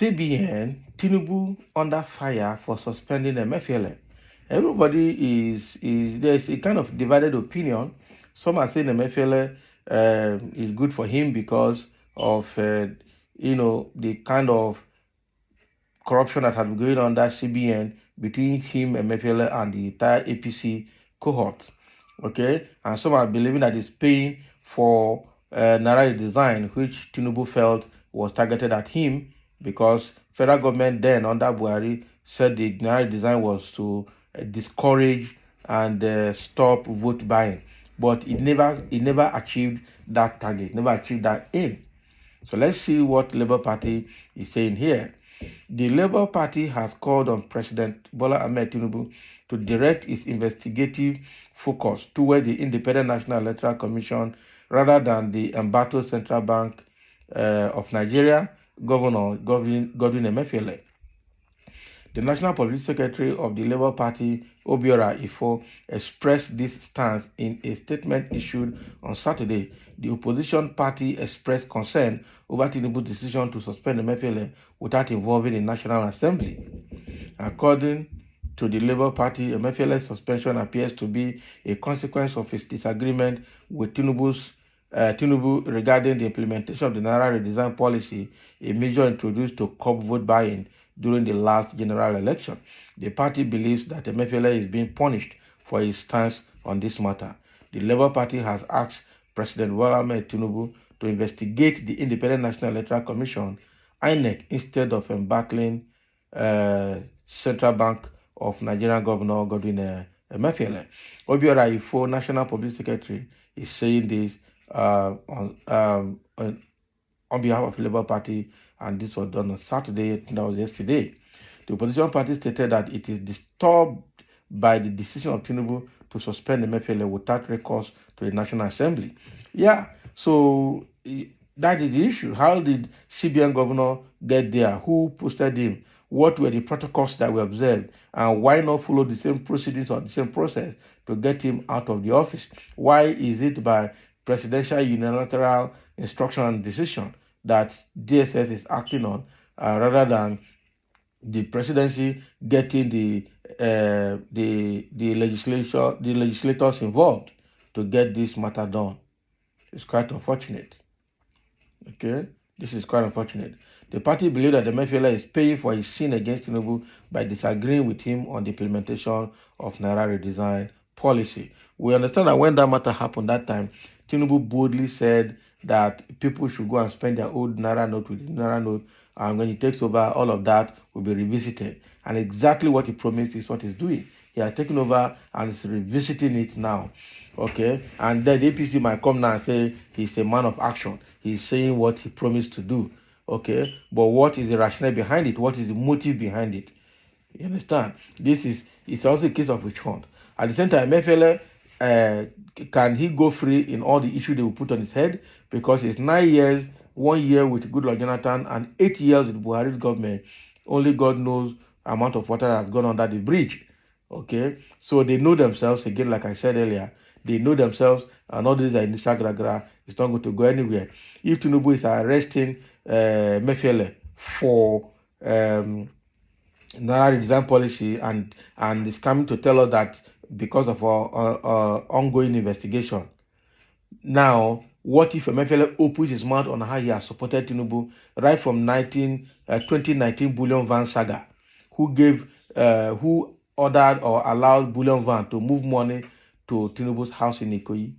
CBN, Tinubu under fire for suspending Emefiele. Everybody there's a kind of divided opinion. Some are saying Emefiele is good for him because of the kind of corruption that had been going on under CBN between him, Emefiele, and the entire APC cohort. Okay, and some are believing that it's paying for Naira design, which Tinubu felt was targeted at him because federal government then under Buhari said the Naira design was to discourage and stop vote buying, but it never achieved that target, never achieved that aim. So let's see what Labour Party is saying here. The Labour Party has called on President Bola Ahmed Tinubu to direct its investigative focus toward the Independent National Electoral Commission rather than the embattled Central Bank of Nigeria Governor Godwin Emefiele. The National Public Secretary of the Labour Party, Obiora Ifo, expressed this stance in a statement issued on Saturday. The opposition party expressed concern over Tinubu's decision to suspend Emefiele without involving the National Assembly. According to the Labour Party, Emefiele's suspension appears to be a consequence of his disagreement with Tinubu regarding the implementation of the Naira redesign policy, a measure introduced to curb vote buying during the last general election. The party believes that Emefiele is being punished for his stance on this matter. The Labour Party has asked President Bola Ahmed Tinubu to investigate the Independent National Electoral Commission, INEC, instead of embattling Central Bank of Nigeria Governor Godwin Emefiele. Obiora Ifo, National Public Secretary, is saying this on behalf of the Labour Party, and this was done on Saturday, that was yesterday. The opposition party stated that it is disturbed by the decision of Tinubu to suspend Emefiele without recourse to the National Assembly. Yeah, so that is the issue. How did CBN governor get there? Who posted him? What were the protocols that were observed? And why not follow the same proceedings or the same process to get him out of the office? Why is it by presidential unilateral instruction and decision that DSS is acting on rather than the presidency getting the legislators involved to get this matter done? It's quite unfortunate. Okay, this is quite unfortunate. The party believes that Emefiele is paying for his sin against Tinubu by disagreeing with him on the implementation of Naira redesign policy. We understand that when that matter happened that time, Tinubu boldly said that people should go and spend their old Naira note with the Naira note, and when he takes over, all of that will be revisited. And exactly what he promised is what he's doing. He has taken over and is revisiting it now. Okay, and then the APC might come now and say he's a man of action. He's saying what he promised to do. Okay, but what is the rationale behind it? What is the motive behind it? You understand? It's also a case of witch hunt. At the same time, Emefiele, can he go free in all the issues they will put on his head? Because it's 9 years, 1 year with Goodluck Jonathan, and 8 years with Buhari's government. Only God knows the amount of water has gone under the bridge. Okay, so they know themselves, again, like I said earlier, they know themselves, and all this are in the sagragra. It's not going to go anywhere. If Tinubu is arresting Emefiele for Naira redesign policy and is coming to tell us that because of our ongoing investigation, now what if Emefiele opens his mouth on how he has supported Tinubu right from 2019 bullion van saga, who ordered or allowed bullion van to move money to Tinubu's house in Ikoyi?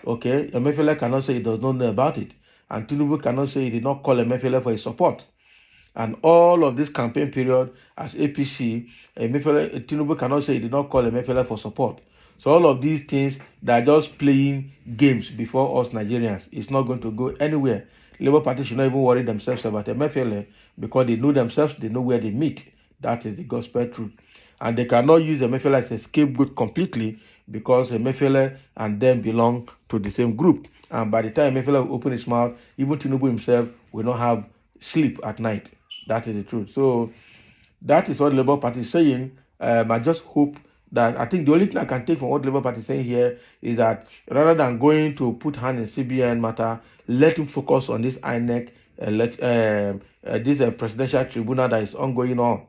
Okay, Emefiele cannot say he does not know about it, and Tinubu cannot say he did not call Emefiele for his support. And all of this campaign period as APC, Tinubu cannot say he did not call Emefiele for support. So all of these things, they are just playing games before us Nigerians. It's not going to go anywhere. Labour Party should not even worry themselves about Emefiele because they know themselves, they know where they meet. That is the gospel truth. And they cannot use Emefiele as a scapegoat completely because Emefiele and them belong to the same group. And by the time Emefiele will open his mouth, even Tinubu himself will not have sleep at night. That is the truth. So that is what the Labour Party is saying. I just hope that I think the only thing I can take from what Labour Party is saying here is that rather than going to put hand in CBN matter, let him focus on this INEC, this presidential tribunal that is ongoing on.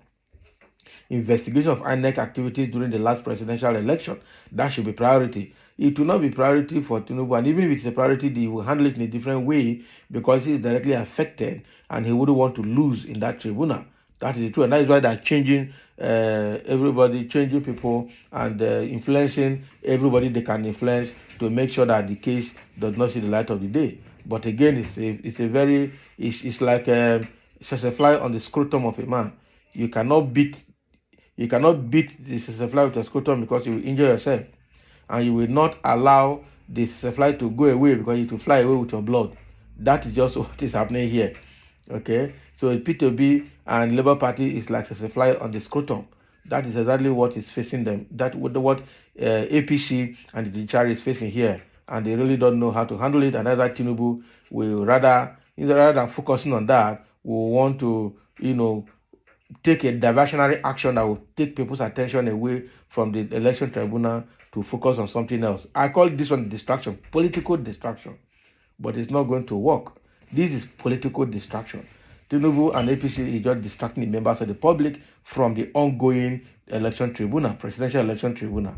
Investigation of INEC activities during the last presidential election. That should be priority. It will not be priority for Tinubu, and even if it's a priority, he will handle it in a different way because he is directly affected and he wouldn't want to lose in that tribunal. That is the truth, and that is why they're changing everybody, changing people, and influencing everybody they can influence to make sure that the case does not see the light of the day. But again, it's like it's a fly on the scrotum of a man. You cannot beat the fly with a scrotum because you will injure yourself, and you will not allow the fly to go away because it will fly away with your blood. That is just what is happening here. Okay, so P2B and Labour Party is like a fly on the scrotum. That is exactly what is facing them. That what APC and the judiciary is facing here, and they really don't know how to handle it. And either Tinubu will rather than focusing on that, will want to take a diversionary action that will take people's attention away from the election tribunal to focus on something else. I call this one distraction, political distraction, but it's not going to work. This is political distraction. Tinubu and APC is just distracting the members of the public from the ongoing election tribunal, presidential election tribunal.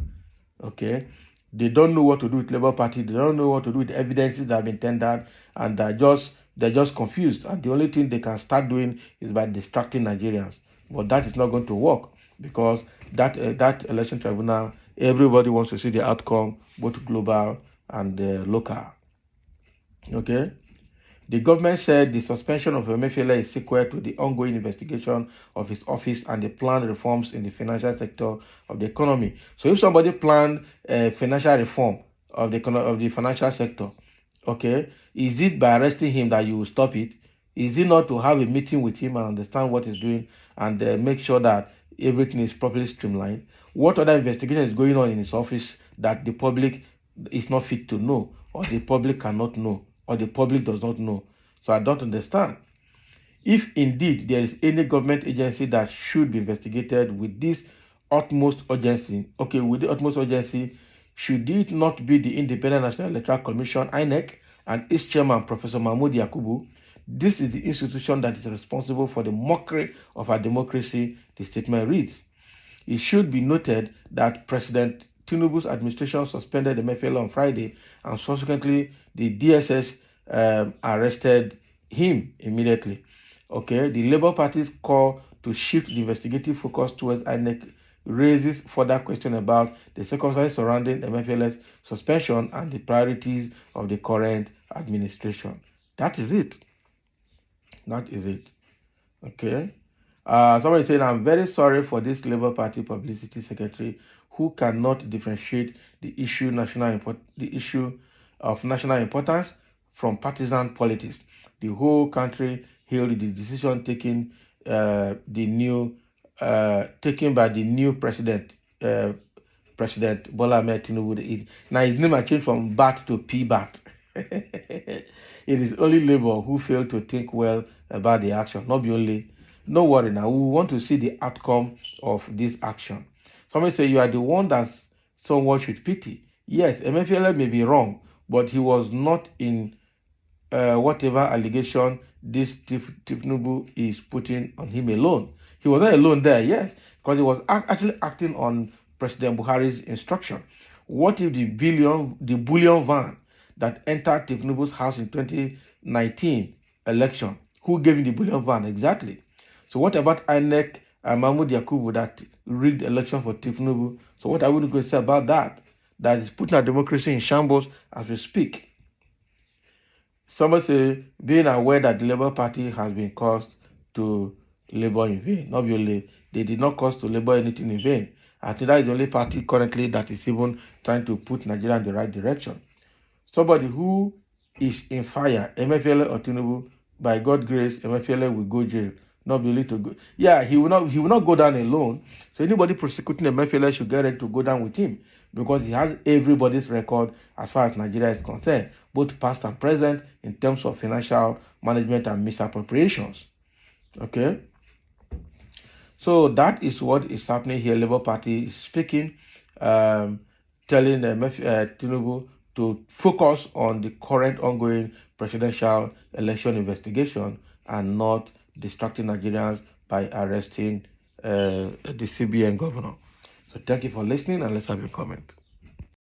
Okay, they don't know what to do with Labour Party. They don't know what to do with the evidences that have been tendered, and they're just confused. And the only thing they can start doing is by distracting Nigerians. But that is not going to work because that election tribunal, everybody wants to see the outcome, both global and local. Okay. The government said the suspension of Emefiele is sequel to the ongoing investigation of his office and the planned reforms in the financial sector of the economy. So if somebody planned a financial reform of the financial sector, okay, is it by arresting him that you will stop it? Is it not to have a meeting with him and understand what he's doing and make sure that everything is properly streamlined? What other investigation is going on in his office that the public is not fit to know, or the public cannot know, or the public does not know? So I don't understand. If indeed there is any government agency that should be investigated with this utmost urgency, okay, with the utmost urgency, should it not be the Independent National Electoral Commission, INEC, and its chairman, Professor Mahmoud Yakubu? This is the institution that is responsible for the mockery of our democracy, the statement reads. It should be noted that President Tinubu's administration suspended Emefiele on Friday, and subsequently the DSS arrested him immediately. Okay, the Labour Party's call to shift the investigative focus towards INEC raises further questions about the circumstances surrounding Emefiele's suspension and the priorities of the current administration. That is it. That is it. Okay. Somebody said, I'm very sorry for this Labour Party publicity secretary who cannot differentiate the issue of national importance from partisan politics. The whole country hailed the decision taken by the new president, President Bola Ahmed Tinubu. Now his name has changed from BAT to PBAT. It is only Labour who failed to think well about the action. Not be only. No worry now. We want to see the outcome of this action. Somebody say you are the one that someone should pity. Yes, Emefiele may be wrong, but he was not in whatever allegation this Tinubu is putting on him alone. He was not alone there, yes, because he was actually acting on President Buhari's instruction. What if the bullion van that entered Tinubu's house in 2019 election? Who gave him the bullion van exactly? So what about INEC and Mahmoud Yakubu that rigged the election for Tinubu? So what are we going to say about that? That is putting our democracy in shambles as we speak. Somebody say, being aware that the Labour Party has been caused to labor in vain. Obviously, they did not cause to labor anything in vain. I think that is the only party currently that is even trying to put Nigeria in the right direction. Somebody who is in fire, Emefiele or Tinubu, by God's grace, Emefiele will go jail. Not be able to go. Yeah, he will not go down alone. So anybody prosecuting Emefiele should get ready to go down with him, because he has everybody's record as far as Nigeria is concerned, both past and present, in terms of financial management and misappropriations. Okay? So that is what is happening here. Labour Party is speaking, telling Tinubu to focus on the current ongoing presidential election investigation and not distracting Nigerians by arresting the CBN governor. So thank you for listening, and let's have your comment.